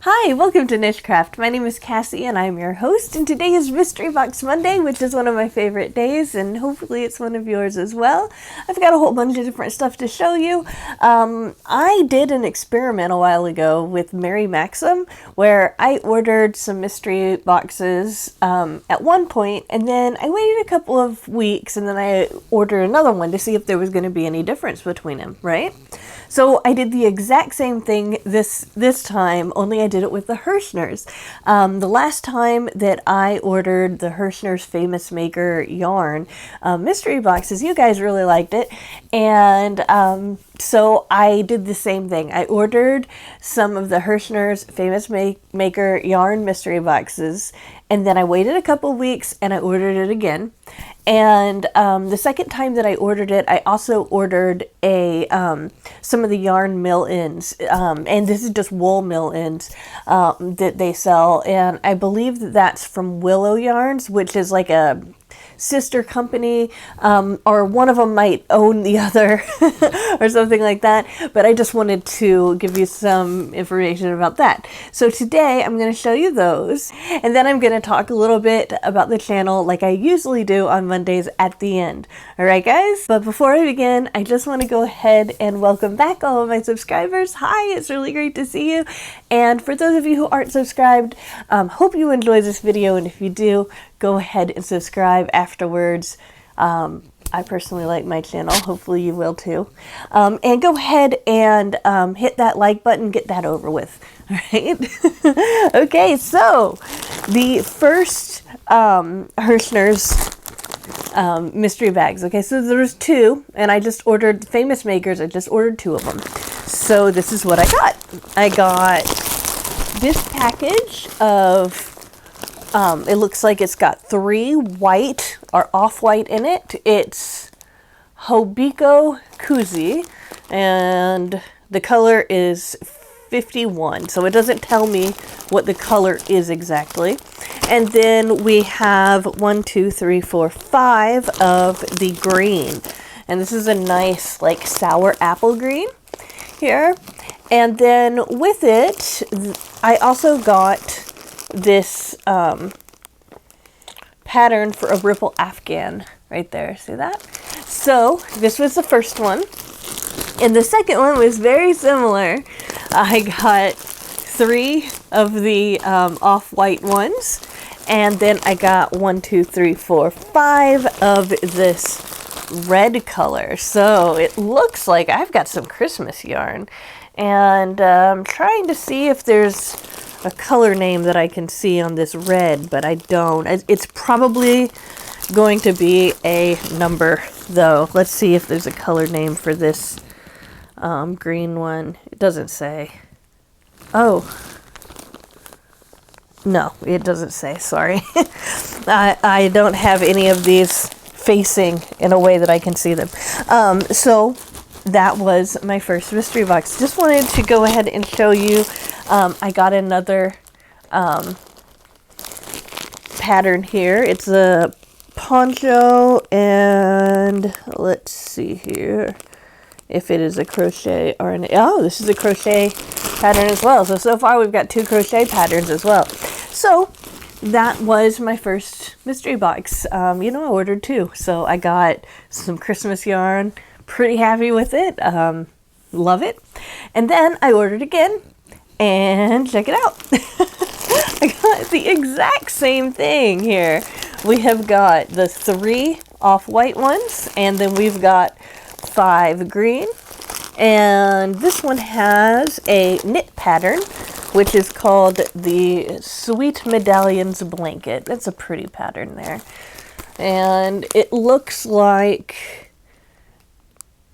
Hi, welcome to Nichecraft. My name is Cassie and I'm your host, and today is Mystery Box Monday, which is one of my favorite days, and hopefully it's one of yours as well. I've got a whole bunch of different stuff to show you. I did an experiment a while ago with Mary Maxim where I ordered some mystery boxes at one point, and then I waited a couple of weeks and then I ordered another one to see if there was going to be any difference between them, right? So I did the exact same thing this time, only I did it with the Herrschners. The last time that I ordered the Herrschners Famous Maker yarn mystery boxes, you guys really liked it. And so I did the same thing. I ordered some of the Herrschners Famous Maker yarn mystery boxes, and then I waited a couple weeks and I ordered it again. And the second time that I ordered it, I also ordered some of the yarn mill-ins, and this is just wool mill-ins that they sell, and I believe that that's from Willow Yarns, which is like a sister company, or one of them might own the other or something like that, but I just wanted to give you some information about that. So today I'm going to show you those, and then I'm going to talk a little bit about the channel like I usually do on Mondays at the end. Alright guys, but before I begin, I just want to go ahead and welcome back all of my subscribers. Hi, it's really great to see you, and for those of you who aren't subscribed, hope you enjoy this video, and if you do, go ahead and subscribe afterwards. I personally like my channel. Hopefully you will too. And go ahead and hit that like button. Get that over with. All right. Okay, so the first Herrschners mystery bags. Okay, so there's two, and I just ordered Famous Makers. I just ordered two of them. So this is what I got. I got this package of it looks like it's got 3 white or off-white in it. It's Hobiko Kuzi, and the color is 51, so it doesn't tell me what the color is exactly. And then we have 1, 2, 3, 4, 5 of the green, and this is a nice like sour apple green here. And then with it, I also got this pattern for a ripple afghan right there. See that? So this was the first one, and the second one was very similar. I got 3 of the off-white ones, and then I got 1, 2, 3, 4, 5 of this red color. So it looks like I've got some Christmas yarn, and I'm trying to see if there's a color name that I can see on this red, but I don't. It's probably going to be a number though. Let's see if there's a color name for this green one. It doesn't say. Oh, no, it doesn't say, sorry. I don't have any of these facing in a way that I can see them. So that was my first mystery box. Just wanted to go ahead and show you. I got another pattern here. It's a poncho, and let's see here if it is a crochet or an... Oh, this is a crochet pattern as well. So far we've got 2 crochet patterns as well. So that was my first mystery box. You know, I ordered 2. So I got some Christmas yarn. Pretty happy with it. Love it. And then I ordered again, and check it out. I got the exact same thing here. We have got the 3 off-white ones, and then we've got 5 green. And this one has a knit pattern, which is called the Sweet Medallions Blanket. That's a pretty pattern there. And it looks like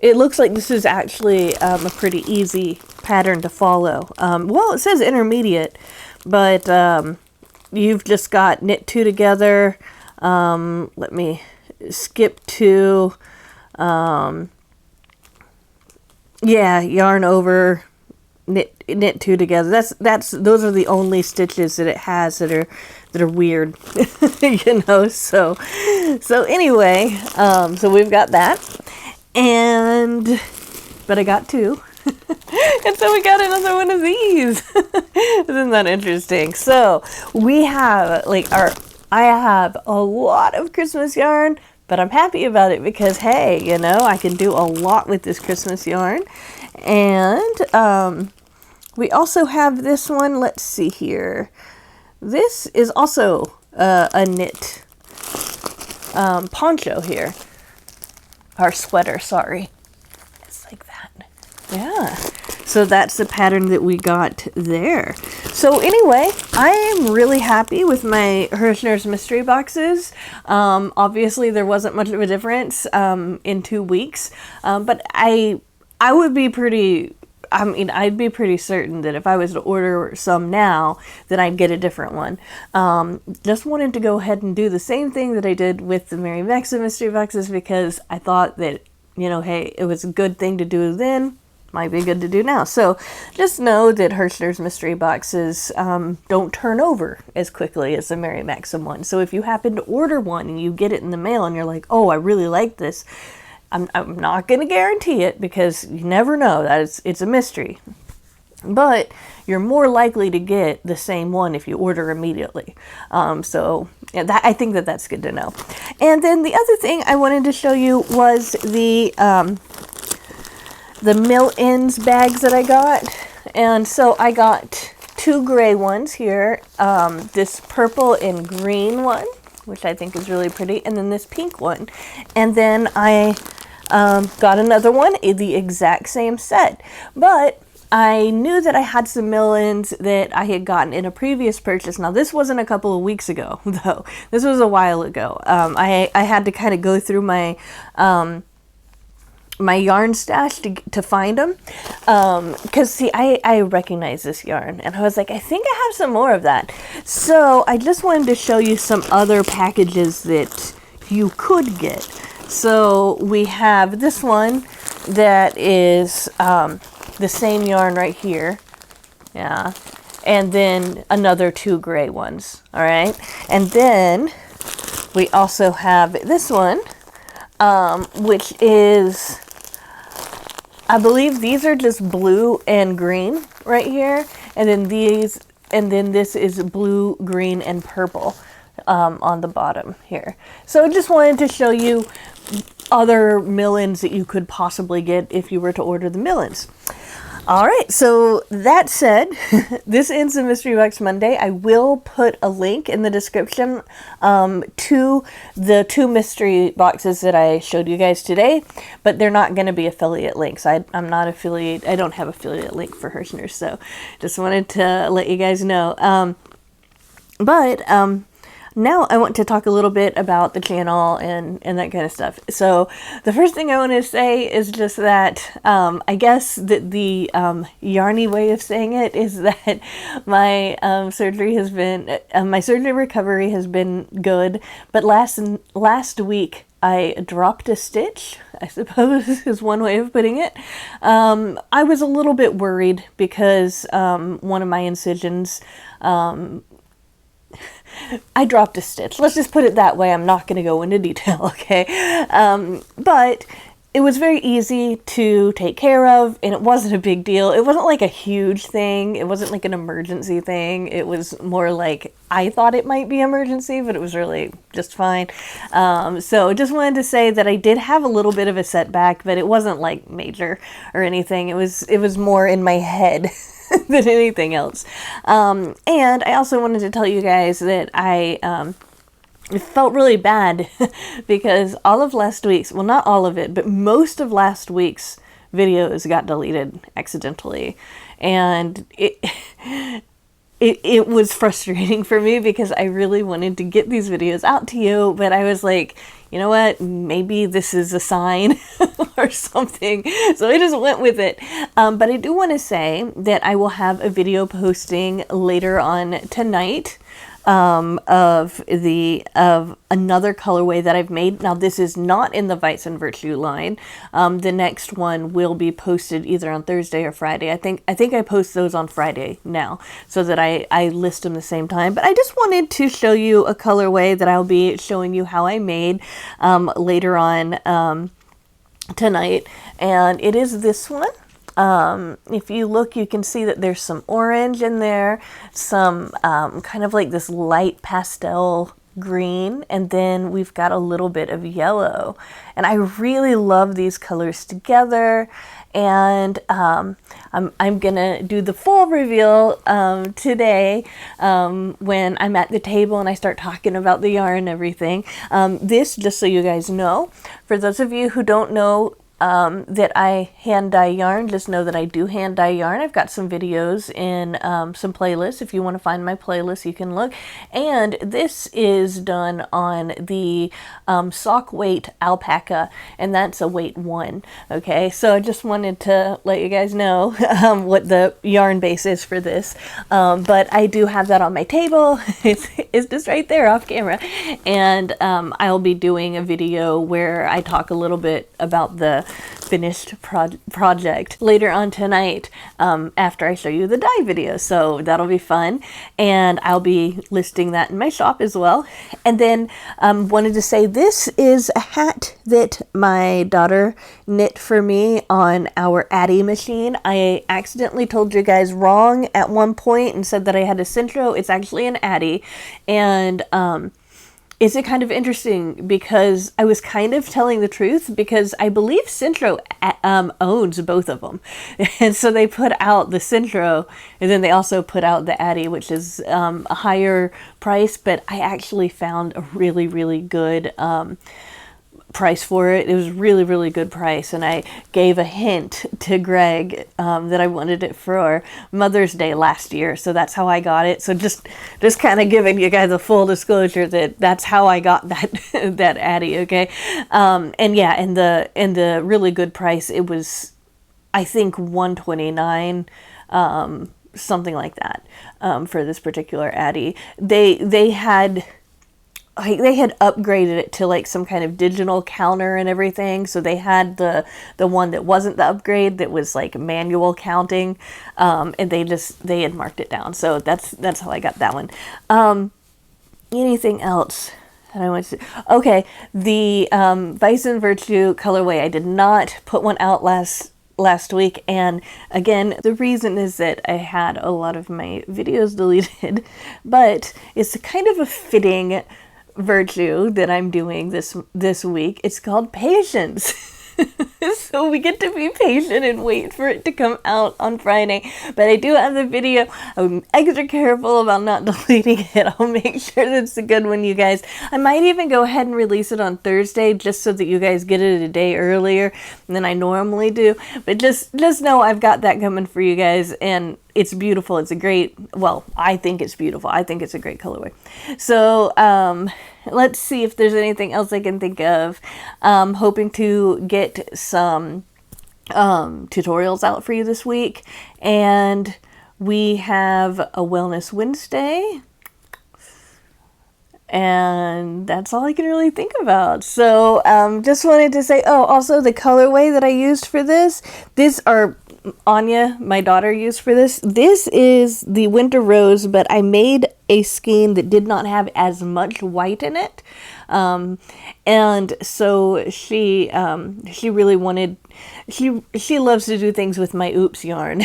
this is actually a pretty easy pattern to follow. Well, it says intermediate, but you've just got knit 2 together. Let me skip to, yeah, yarn over, knit 2 together. Those are the only stitches that it has that are weird, you know. So anyway, so we've got that. But I got 2. And so we got another one of these. Isn't that interesting? So we have I have a lot of Christmas yarn, but I'm happy about it because, hey, you know, I can do a lot with this Christmas yarn. And we also have this one. Let's see here. This is also a knit poncho here. Our sweater, sorry. It's like that. Yeah. So that's the pattern that we got there. So anyway, I am really happy with my Herrschners mystery boxes. Obviously, there wasn't much of a difference in 2 weeks, but I would be pretty... I mean, I'd be pretty certain that if I was to order some now, that I'd get a different one. Just wanted to go ahead and do the same thing that I did with the Mary Maxim mystery boxes because I thought that, you know, hey, it was a good thing to do then. Might be good to do now. So just know that Herrschners mystery boxes don't turn over as quickly as the Mary Maxim one. So if you happen to order one and you get it in the mail and you're like, oh, I really like this, I'm not going to guarantee it because you never know. It's a mystery. But you're more likely to get the same one if you order immediately. So yeah, I think that's good to know. And then the other thing I wanted to show you was the mill ends bags that I got. And so I got 2 gray ones here. This purple and green one, which I think is really pretty, and then this pink one. And then I got another one in the exact same set. But I knew that I had some mill ends that I had gotten in a previous purchase. Now, this wasn't a couple of weeks ago, though. This was a while ago. I had to kind of go through my my yarn stash to find them. Because, see, I recognize this yarn. And I was like, I think I have some more of that. So I just wanted to show you some other packages that you could get. So we have this one that is the same yarn right here. Yeah. And then another 2 gray ones. All right. And then we also have this one, which is, I believe these are just blue and green right here. And then this is blue, green, and purple on the bottom here. So I just wanted to show you other mill ends that you could possibly get if you were to order the mill ends. All right, so that said, this ends the Mystery Box Monday. I will put a link in the description to the 2 mystery boxes that I showed you guys today, but they're not going to be affiliate links. I'm not affiliate. I don't have affiliate link for Herrschners, so just wanted to let you guys know. Now I want to talk a little bit about the channel and that kind of stuff. So the first thing I want to say is just that I guess that the yarny way of saying it is that my surgery has been, my surgery recovery has been good, but last week I dropped a stitch, I suppose is one way of putting it. I was a little bit worried because one of my incisions, I dropped a stitch. Let's just put it that way. I'm not going to go into detail, okay? But it was very easy to take care of, and it wasn't a big deal. It wasn't like a huge thing. It wasn't like an emergency thing. It was more like I thought it might be emergency, but it was really just fine. So just wanted to say that I did have a little bit of a setback, but it wasn't like major or anything. It was more in my head than anything else. And I also wanted to tell you guys that I felt really bad because all of last week's, well, not all of it, but most of last week's videos got deleted accidentally. And it was frustrating for me because I really wanted to get these videos out to you, but I was like, you know what, maybe this is a sign or something. So I just went with it. But I do want to say that I will have a video posting later on tonight of another colorway that I've made. Now this is not in the Vice and Virtue line. The next one will be posted either on Thursday or Friday. I think I post those on Friday now so that I list them the same time. But I just wanted to show you a colorway that I'll be showing you how I made later on tonight. And it is this one. If you look, you can see that there's some orange in there, some kind of like this light pastel green, and then we've got a little bit of yellow. And I really love these colors together. And I'm gonna do the full reveal today when I'm at the table and I start talking about the yarn and everything. This, just so you guys know, for those of you who don't know that I hand dye yarn, just know that I do hand dye yarn. I've got some videos in some playlists. If you want to find my playlist, you can look. And this is done on the sock weight alpaca, and that's a weight 1. Okay, so I just wanted to let you guys know what the yarn base is for this. But I do have that on my table. It's just right there off camera. And I'll be doing a video where I talk a little bit about the finished project later on tonight after I show you the dye video, so that'll be fun, and I'll be listing that in my shop as well. And then wanted to say, this is a hat that my daughter knit for me on our Addy machine. I accidentally told you guys wrong at one point and said that I had a Centro. It's actually an Addy, and it's kind of interesting because I was kind of telling the truth, because I believe Centro owns both of them. And so they put out the Centro, and then they also put out the Addy, which is a higher price, but I actually found a really, really good price for it. It was really, really good price, and I gave a hint to Greg that I wanted it for Mother's Day last year, so that's how I got it. So just kind of giving you guys a full disclosure that that's how I got that that Addy. Okay, and yeah, and the really good price, it was, I think, $129, something like that, for this particular Addy. They had upgraded it to like some kind of digital counter and everything. So they had the one that wasn't the upgrade, that was like manual counting, and they had marked it down. So that's how I got that one. Anything else that I want to? Okay, the Bison Virtue colorway, I did not put one out last week, and again, the reason is that I had a lot of my videos deleted, but it's kind of a fitting virtue that I'm doing this week. It's called patience. So we get to be patient and wait for it to come out on Friday. But I do have the video. I'm extra careful about not deleting it. I'll make sure that it's a good one, you guys. I might even go ahead and release it on Thursday, just so that you guys get it a day earlier than I normally do. But just know I've got that coming for you guys, and it's beautiful. It's a great, well, I think it's beautiful. I think it's a great colorway. So let's see if there's anything else I can think of. Hoping to get some tutorials out for you this week. And we have a Wellness Wednesday. And that's all I can really think about. So just wanted to say, oh, also the colorway that I used for this are Anya, my daughter, used for this. This is the Winter Rose, but I made a skein that did not have as much white in it. And so she really wanted, she loves to do things with my Oops yarn.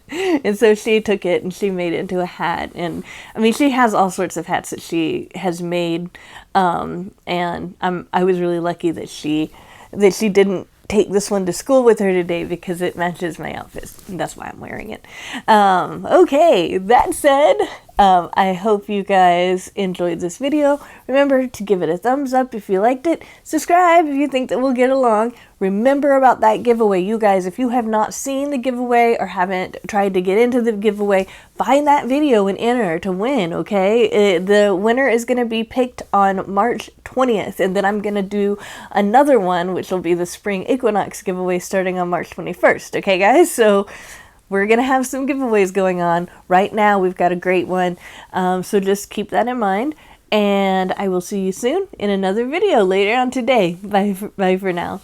And so she took it and she made it into a hat. And I mean, she has all sorts of hats that she has made. And I was really lucky that she didn't take this one to school with her today, because it matches my outfit. That's why I'm wearing it. Okay, that said, I hope you guys enjoyed this video. Remember to give it a thumbs up if you liked it. Subscribe if you think that we'll get along. Remember about that giveaway. You guys, if you have not seen the giveaway or haven't tried to get into the giveaway, find that video and enter to win, okay? The winner is going to be picked on March 20th, and then I'm going to do another one, which will be the Spring Equinox giveaway starting on March 21st, okay, guys? So we're going to have some giveaways going on. Right now, we've got a great one, so just keep that in mind, and I will see you soon in another video later on today. Bye for now.